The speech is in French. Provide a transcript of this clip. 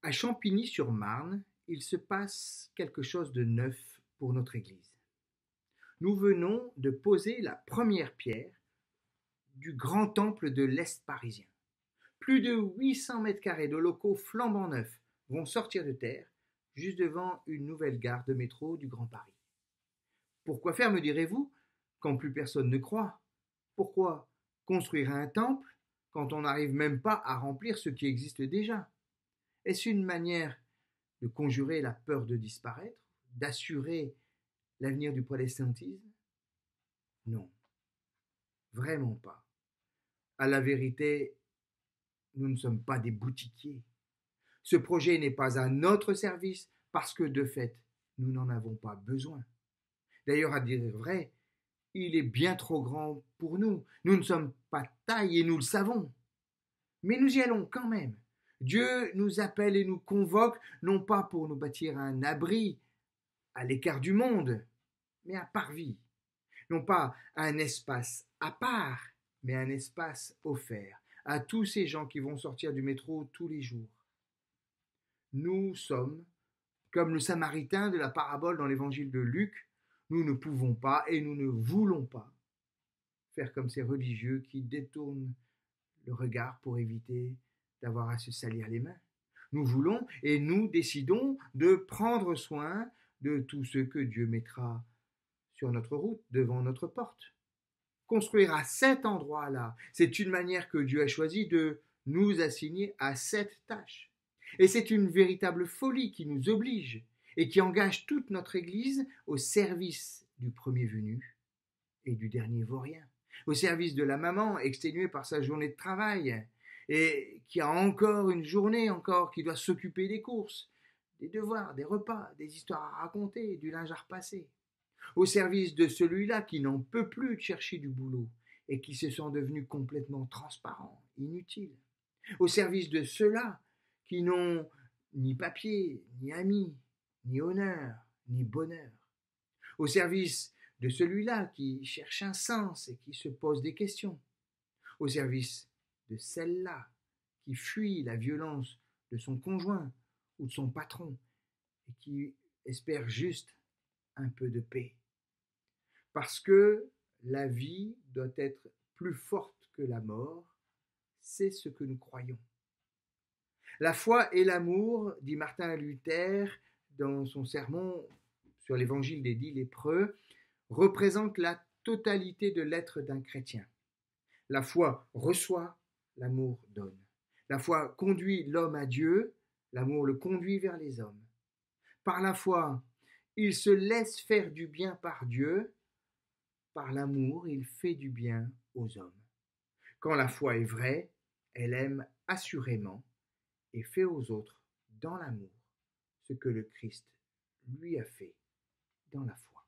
À Champigny-sur-Marne, il se passe quelque chose de neuf pour notre Église. Nous venons de poser la première pierre du grand temple de l'Est parisien. Plus de 800 mètres carrés de locaux flambant neufs vont sortir de terre juste devant une nouvelle gare de métro du Grand Paris. Pourquoi faire, me direz-vous, quand plus personne ne croit? Pourquoi construire un temple quand on n'arrive même pas à remplir ce qui existe déjà? Est-ce une manière de conjurer la peur de disparaître, d'assurer l'avenir du protestantisme? Non, vraiment pas. À la vérité, nous ne sommes pas des boutiquiers. Ce projet n'est pas à notre service parce que de fait, nous n'en avons pas besoin. D'ailleurs, à dire vrai, il est bien trop grand pour nous. Nous ne sommes pas de taille et nous le savons. Mais nous y allons quand même. Dieu nous appelle et nous convoque, non pas pour nous bâtir un abri à l'écart du monde, mais un parvis. Non pas un espace à part, mais un espace offert à tous ces gens qui vont sortir du métro tous les jours. Nous sommes comme le Samaritain de la parabole dans l'évangile de Luc. Nous ne pouvons pas et nous ne voulons pas faire comme ces religieux qui détournent le regard pour éviter d'avoir à se salir les mains. Nous voulons et nous décidons de prendre soin de tous ceux que Dieu mettra sur notre route, devant notre porte. Construire à cet endroit-là, c'est une manière que Dieu a choisi de nous assigner à cette tâche. Et c'est une véritable folie qui nous oblige et qui engage toute notre Église au service du premier venu et du dernier vaurien, au service de la maman exténuée par sa journée de travail et qui a encore une journée qui doit s'occuper des courses, des devoirs, des repas, des histoires à raconter, du linge à repasser, au service de celui-là qui n'en peut plus de chercher du boulot et qui se sent devenu complètement transparent, inutile, au service de ceux-là qui n'ont ni papier, ni amis, ni honneur, ni bonheur, au service de celui-là qui cherche un sens et qui se pose des questions, au service de celle-là qui fuit la violence de son conjoint ou de son patron et qui espère juste un peu de paix. Parce que la vie doit être plus forte que la mort, c'est ce que nous croyons. La foi et l'amour, dit Martin Luther dans son sermon sur l'évangile des 10 lépreux, représentent la totalité de l'être d'un chrétien. La foi reçoit, l'amour donne. La foi conduit l'homme à Dieu, l'amour le conduit vers les hommes. Par la foi, il se laisse faire du bien par Dieu. Par l'amour, il fait du bien aux hommes. Quand la foi est vraie, elle aime assurément et fait aux autres, dans l'amour, ce que le Christ lui a fait dans la foi.